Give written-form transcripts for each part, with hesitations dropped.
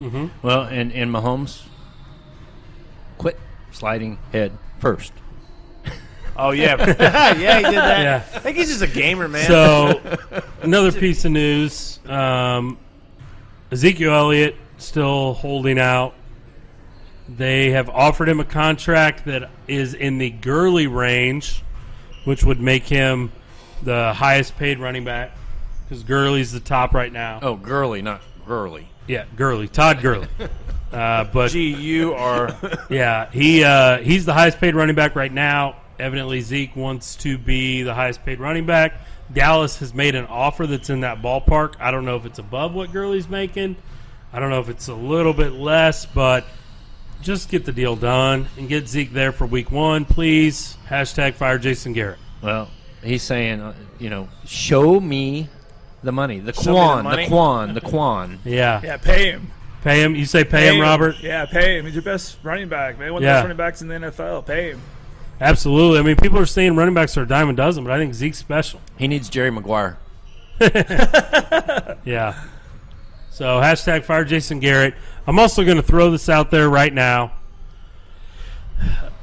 Mm-hmm. Well, and Mahomes quit sliding head first. Oh, yeah. Yeah, he did that. Yeah. I think he's just a gamer, man. So, another piece of news. Ezekiel Elliott still holding out. They have offered him a contract that is in the Gurley range, which would make him the highest paid running back because Gurley's the top right now. Oh, Gurley, not Gurley. Yeah, Gurley. Todd Gurley. But G-U-R. yeah, he's the highest paid running back right now. Evidently, Zeke wants to be the highest paid running back. Dallas has made an offer that's in that ballpark. I don't know if it's above what Gurley's making. I don't know if it's a little bit less, but just get the deal done and get Zeke there for week 1, please. Hashtag fire Jason Garrett. Well, he's saying, show me the money. The Show me the Quan. The Quan. Yeah. Yeah, pay him. Pay him. You say pay him, Robert? Yeah, pay him. He's your best running back, man. One of the best running backs in the NFL. Pay him. Absolutely. I mean, people are saying running backs are a dime a dozen, but I think Zeke's special. He needs Jerry Maguire. Yeah. So, hashtag fire Jason Garrett. I'm also going to throw this out there right now.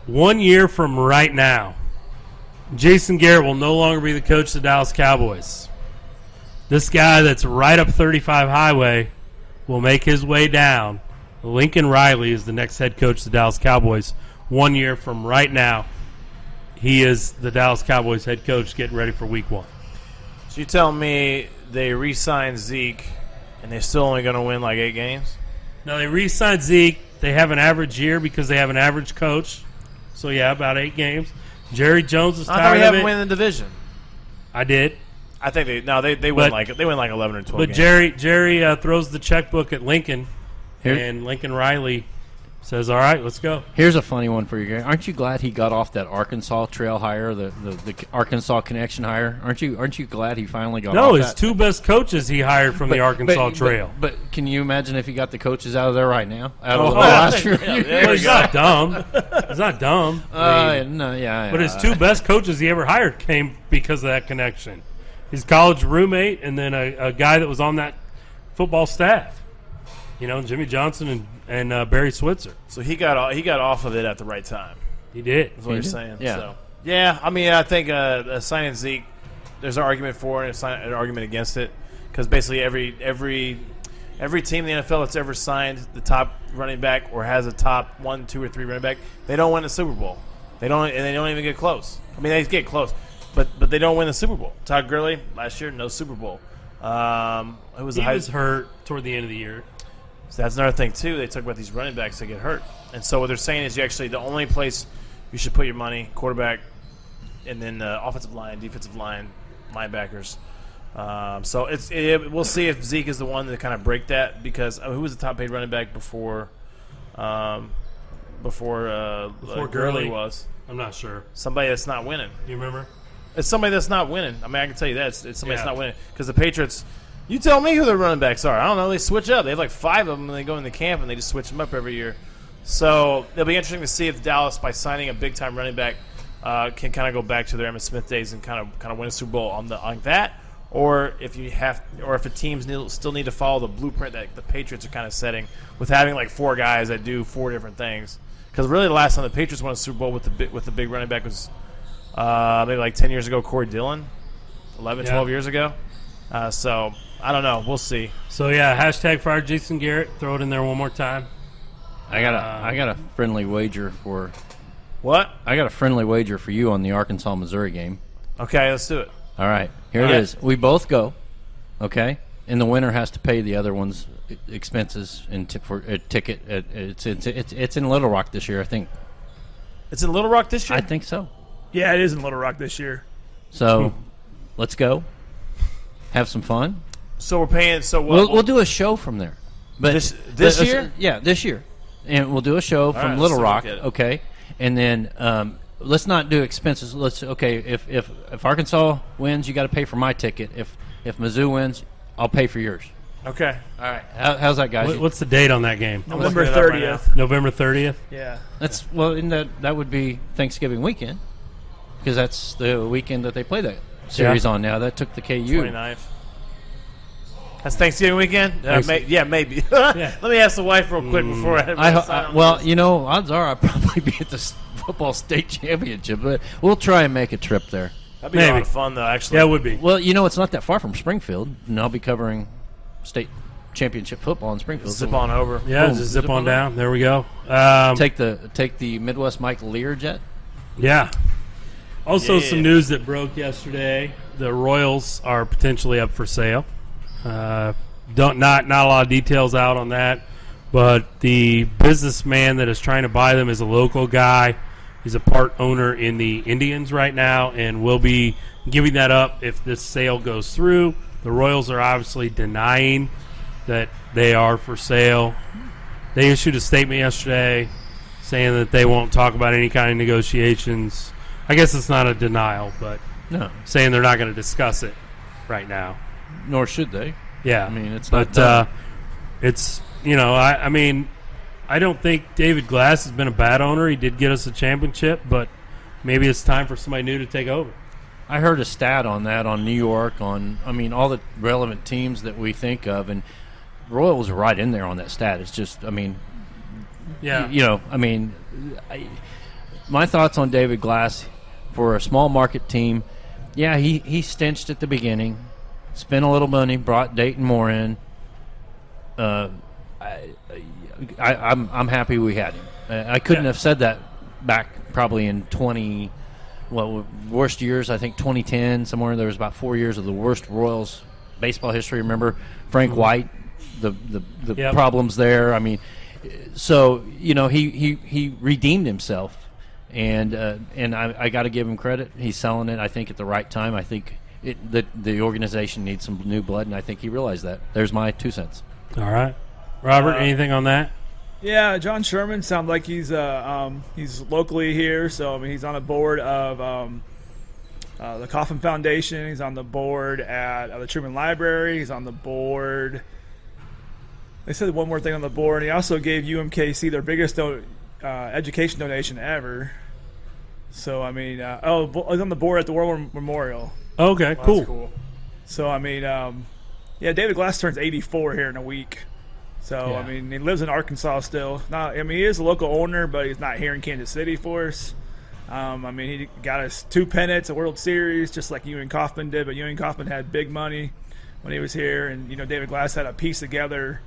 1 year from right now, Jason Garrett will no longer be the coach of the Dallas Cowboys. This guy that's right up 35 Highway will make his way down. Lincoln Riley is the next head coach of the Dallas Cowboys. 1 year from right now, he is the Dallas Cowboys head coach getting ready for week 1. So you tell me they re-signed Zeke and they're still only going to win like 8 games? No, they re-signed Zeke. They have an average year because they have an average coach. So, yeah, about 8 games. Jerry Jones is I thought tired we of haven't it. win the division. I did. I think they win like 11 or 12 But games. Jerry throws the checkbook at Lincoln, Here- and Lincoln Riley says, all right, let's go. Here's a funny one for you, Gary. Aren't you glad he got off that Arkansas trail hire, the Arkansas connection hire? Aren't you glad he finally got off No, his that? 2 best coaches he hired from the Arkansas Trail. But can you imagine if he got the coaches out of there right now? Out Oh, of the last year? there He's not dumb. He's not dumb. No, yeah. But his 2 best coaches he ever hired came because of that connection. His college roommate and then a guy that was on that football staff. Jimmy Johnson and Barry Switzer. So he got off of it at the right time. He did. Is what you're saying. Yeah. So, yeah, I mean, I think signing Zeke, there's an argument for it and an argument against it because basically every team in the NFL that's ever signed the top running back or has a top 1, 2, or 3 running back, they don't win the Super Bowl. They don't even get close. I mean, they get close, but they don't win the Super Bowl. Todd Gurley last year, no Super Bowl. He was hurt toward the end of the year. So that's another thing too. They talk about these running backs that get hurt, and so what they're saying is the only place you should put your money, quarterback, and then offensive line, defensive line, linebackers. So we'll see if Zeke is the one to kind of break that because who was the top paid running back before Gurley was? I'm not sure. Somebody that's not winning. You remember? It's somebody that's not winning. I mean, I can tell you that it's somebody that's not winning because the Patriots. You tell me who their running backs are. I don't know. They switch up. They have like 5 of them, and they go in the camp, and they just switch them up every year. So it'll be interesting to see if Dallas, by signing a big-time running back, can kind of go back to their Emmitt Smith days and kind of win a Super Bowl on that, or if a teams still need to follow the blueprint that the Patriots are kind of setting with having like 4 guys that do 4 different things. Because really, the last time the Patriots won a Super Bowl with the big running back was maybe like 10 years ago, Corey Dillon, 12 years ago. So I don't know. We'll see. So yeah, hashtag fire Jason Garrett. Throw it in there one more time. I got a friendly wager for what? I got a friendly wager for you on the Arkansas Missouri game. Okay, let's do it. All right, here it is. We both go. Okay, and the winner has to pay the other one's expenses and for a ticket. It's in Little Rock this year, I think. It's in Little Rock this year? I think so. Yeah, it is in Little Rock this year. So, let's go. Have some fun. So we're paying. So what? We'll do a show from there. But this year? Yeah, this year, and we'll do a show from right, Little let's Rock. look at it. Okay, and then let's not do expenses. If Arkansas wins, you got to pay for my ticket. If Mizzou wins, I'll pay for yours. Okay. All right. How's that, guys? What's the date on that game? November looking it up right 30th. November 30th. Yeah. That's in that would be Thanksgiving weekend because that's the weekend that they play that series on now. That took the KU. 29th. That's Thanksgiving weekend? Maybe. Yeah. Let me ask the wife real quick before I sign on well, this. odds are I'll probably be at the football state championship, but we'll try and make a trip there. That'd be a lot of fun, though, actually. Yeah, it would be. Well, it's not that far from Springfield, and I'll be covering state championship football in Springfield. Zip on over. Yeah, Boom. just zip on down. There we go. Take the Midwest Mike Lear jet. Yeah. Also, some news that broke yesterday: the Royals are potentially up for sale. Not a lot of details out on that, but the businessman that is trying to buy them is a local guy. He's a part owner in the Indians right now, and will be giving that up if this sale goes through. The Royals are obviously denying that they are for sale. They issued a statement yesterday saying that they won't talk about any kind of negotiations. I guess it's not a denial, but No, saying they're not going to discuss it right now. nor should they. Yeah, I mean, it's not but done. it's I mean, I don't think David Glass has been a bad owner. He did get us a championship, but maybe it's time for somebody new to take over. I heard a stat on that on New York, all the relevant teams that we think of, and Royals are right in there on that stat. It's just, Yeah, my thoughts on David Glass for a small market team. Yeah, he stinched at the beginning, spent a little money, brought Dayton Moore in. I'm happy we had him. I couldn't have said that back probably in worst years. I think 2010 somewhere. There was about 4 years of the worst Royals baseball history. Remember Frank White, the Yep. problems there. I mean, so he redeemed himself, and I got to give him credit. He's selling it, I think, at the right time. I think the organization needs some new blood, and I think he realized that. There's my 2 cents. all right. Robert, anything on that? Yeah, John Sherman sounds like he's locally here, so he's on the board of the Coffin Foundation. He's on the board at the Truman Library. He's on the board. They said one more thing on the board. He also gave UMKC their biggest education donation ever. So he's on the board at the War Memorial. Okay, Well, cool. That's cool. So David Glass turns 84 here in a week. So Yeah. he lives in Arkansas still. He is a local owner, but he's not here in Kansas City for us. He got us 2 pennants, a World Series, just like Ewing Kauffman did. But Ewing Kauffman had big money when he was here, and David Glass had a piece together,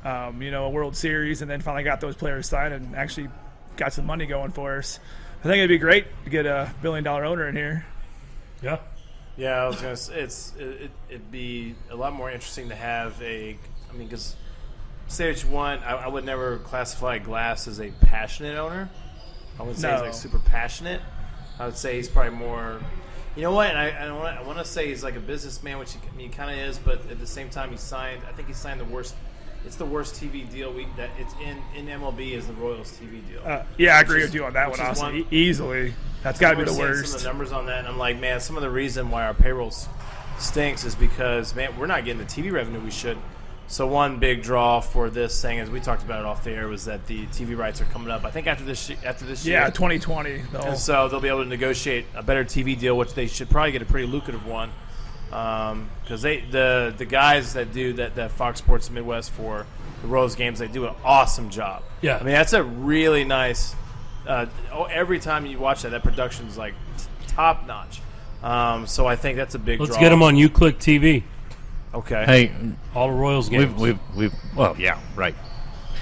a World Series, and then finally got those players signed and actually got some money going for us. I think it'd be great to get a $1 billion owner in here. Yeah. Yeah, I was going to say, it'd be a lot more interesting to have because say what you want, I would never classify Glass as a passionate owner. I wouldn't say he's super passionate. I would say he's probably more, you know what? And I want to say he's like a businessman, which he kind of is, but at the same time, he signed the worst. It's the worst TV deal that it's in MLB is the Royals TV deal. I agree with you on that one, Austin. Easily. That's got to be the worst. Some of the numbers on that, and I'm like, man, some of the reason why our payroll stinks is because, man, we're not getting the TV revenue we should. So one big draw for this thing, as we talked about it off the air, was that the TV rights are coming up. I think after this year. Yeah, 2020. And so they'll be able to negotiate a better TV deal, which they should probably get a pretty lucrative one. Because the guys that do that Fox Sports Midwest for the Royals games, they do an awesome job. Yeah. That's a really nice. Every time you watch that production is like top notch. So I think that's a big. Let's draw. get them on UClick TV. Okay. Hey, All the Royals games. we've well, yeah, right.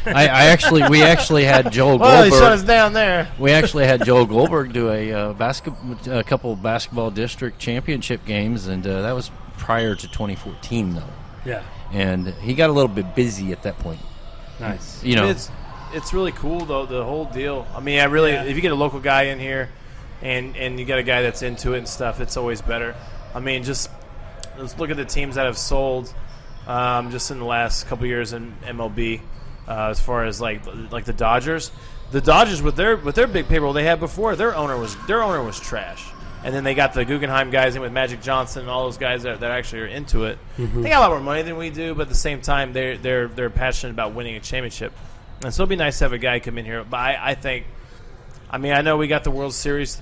We actually had Joel Well, he shut us Goldberg. down there. We actually had Joel Goldberg do a couple of basketball district championship games, and that was prior to 2014, though. Yeah. And he got a little bit busy at that point. Nice. It's really cool though, the whole deal. If you get a local guy in here, and you got a guy that's into it and stuff, it's always better. Just let's look at the teams that have sold just in the last couple of years in MLB. As far as like the Dodgers, with their big payroll they had before, their owner was trash, and then they got the Guggenheim guys in with Magic Johnson and all those guys that actually are into it. Mm-hmm. They got a lot more money than we do, but at the same time they're passionate about winning a championship, and so it'd be nice to have a guy come in here. But I think, I know we got the World Series.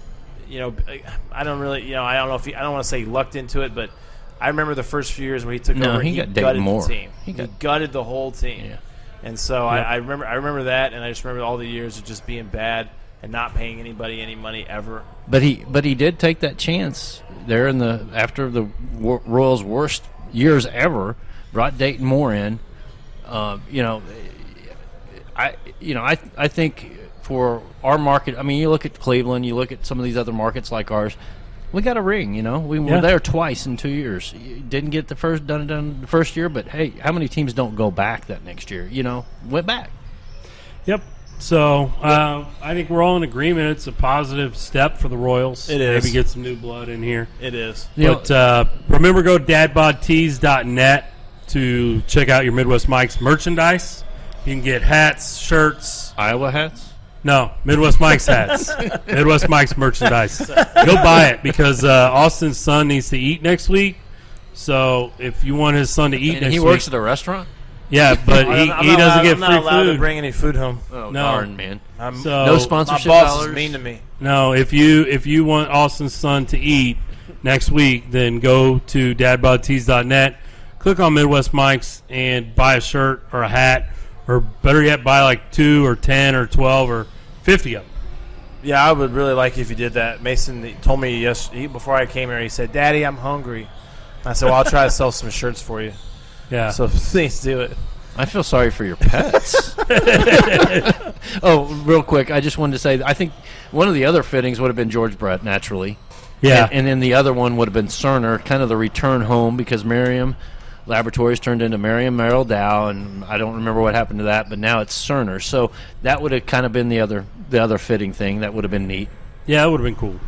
I don't really, I don't know I don't want to say he lucked into it, but I remember the first few years where he took over. he He got gutted Dayton the team. He He gutted the whole team. Yeah. And so I remember that, and I just remember all the years of just being bad and not paying anybody any money ever. But he did take that chance there after the Royals' worst years ever. Brought Dayton Moore in. I think for our market, I mean, you look at Cleveland, you look at some of these other markets like ours. We got a ring, We were there twice in 2 years. Didn't get done the first year, but hey, how many teams don't go back that next year? Went back. Yep. So I think we're all in agreement. It's a positive step for the Royals. It is. Maybe get some new blood in here. It is. But remember, go to dadbodtees.net to check out your Midwest Mike's merchandise. You can get hats, shirts. Iowa hats? No, Midwest Mike's hats. Midwest Mike's merchandise. Go buy it because Austin's son needs to eat next week. So if you want his son to eat next week. He works at a restaurant? Yeah, but he doesn't get I'm free not allowed food. to bring any food home. Oh, No. darn, man. So No My sponsorship boss dollars? is mean to me. no, if you want Austin's son to eat next week, then go to dadbodtees.net, click on Midwest Mike's, and buy a shirt or a hat, or better yet, buy like 2 or 10 or 12 or 50 of them. Yeah, I would really like if you did that. Mason told me before I came here, he said, "Daddy, I'm hungry." I said, "Well, I'll try to sell some shirts for you." Yeah. So please do it. I feel sorry for your pets. Oh, real quick, I just wanted to say, I think one of the other fittings would have been George Brett, naturally. Yeah. And then the other one would have been Cerner, kind of the return home, because Merriam Laboratories turned into Merriam Merrill Dow, and I don't remember what happened to that, but now it's Cerner. So that would have kind of been the other fitting thing. That would have been neat. Yeah, it would have been cool.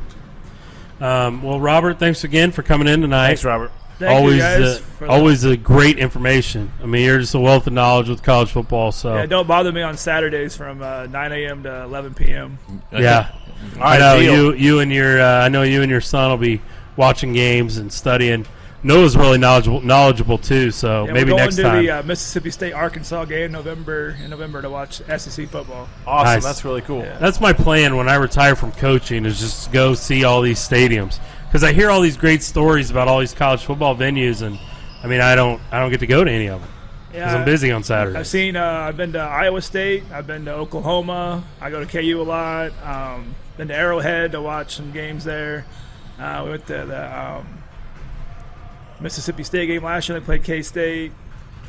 Well, Robert, thanks again for coming in tonight. Thanks, Robert. Thank you guys Always a great information. I mean, you're just a wealth of knowledge with college football. So Yeah, don't bother me on Saturdays from 9 a.m. to 11 p.m. yeah. All right, I know deal. you and your I know you and your son will be watching games and studying. Noah's really knowledgeable too. So Yeah, maybe we're going next to time. the Mississippi State Arkansas game in November to watch SEC football. Awesome. Nice. That's really cool. Yeah. That's my plan when I retire from coaching is just go see all these stadiums because I hear all these great stories about all these college football venues, and I mean I don't get to go to any of them because I'm busy on Saturdays. I've been to Iowa State. I've been to Oklahoma. I go to KU a lot. Been to Arrowhead to watch some games there. We went to the Mississippi State game last year. They played K-State.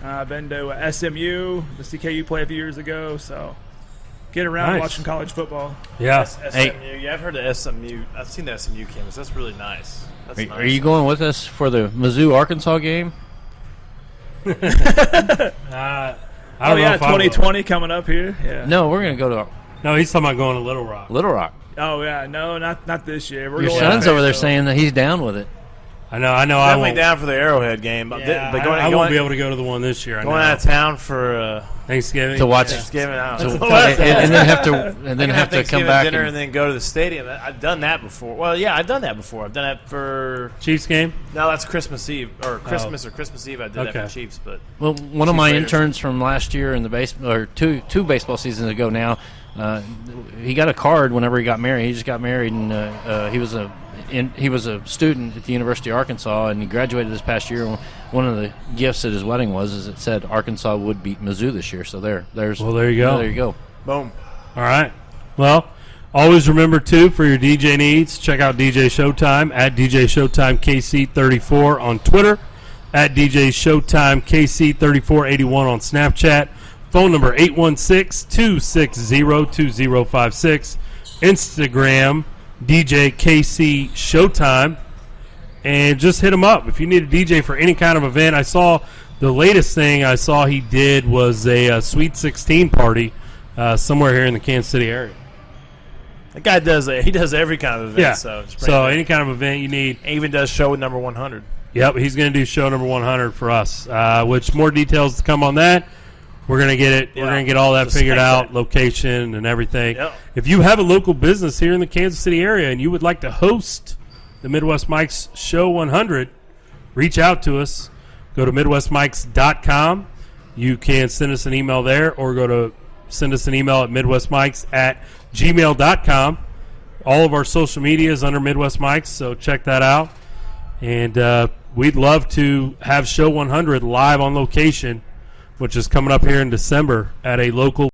I've been to SMU. The CKU play a few years ago. So get around Nice. watching college football. Yeah. SMU. Yeah, I've heard of SMU. I've seen the SMU campus. That's really nice. That's nice. Are you going with us for the Mizzou Arkansas game? I don't Oh, know yeah, if I will. 2020 coming up here. Yeah. No, we're going to go to No, he's talking about going to Little Rock. Little Rock. Oh, yeah. No, not this year. We're Your going son's to over there so. saying that he's down with it. I know. I Definitely won't. down for the Arrowhead game. But Yeah, but I won't be able to go to the one this year. I know. going out of town for Thanksgiving To watch Thanksgiving. I and, don't know. and then have to Have come Thanksgiving back dinner and, and then go to the stadium. I've done that before. Well, yeah, I've done that before. I've done that for Chiefs game. no, that's Christmas Eve or Christmas Eve. I did that Okay. for Chiefs, but well, one of Chiefs my Raiders. interns from last year in the or two baseball seasons ago now, he got a card whenever he got married. He just got married, and he was a student at the University of Arkansas, and he graduated this past year. One of the gifts at his wedding was it said Arkansas would beat Mizzou this year. So there you go. There you go. boom. All right. Well, always remember, too, for your DJ needs, check out DJ Showtime at DJ Showtime KC34 on Twitter, at DJ Showtime KC3481 on Snapchat, phone number 816-260-2056, Instagram, DJ KC Showtime, and just hit him up. If you need a DJ for any kind of event, I saw the latest thing I saw he did was a Sweet 16 party somewhere here in the Kansas City area. That guy does every kind of event. Yeah. So Any kind of event you need. even does show with number 100. Yep, he's going to do show number 100 for us. Which more details to come on that. We're going to get it. Yeah. We're going to get all that Just figured spank out, that. location and everything. Yep. If you have a local business here in the Kansas City area and you would like to host the Midwest Mike's Show 100, reach out to us. Go to MidwestMikes.com. You can send us an email there, or send us an email at MidwestMikes@gmail.com. All of our social media is under Midwest Mikes, so check that out. And we'd love to have Show 100 live on location, which is coming up here in December at a local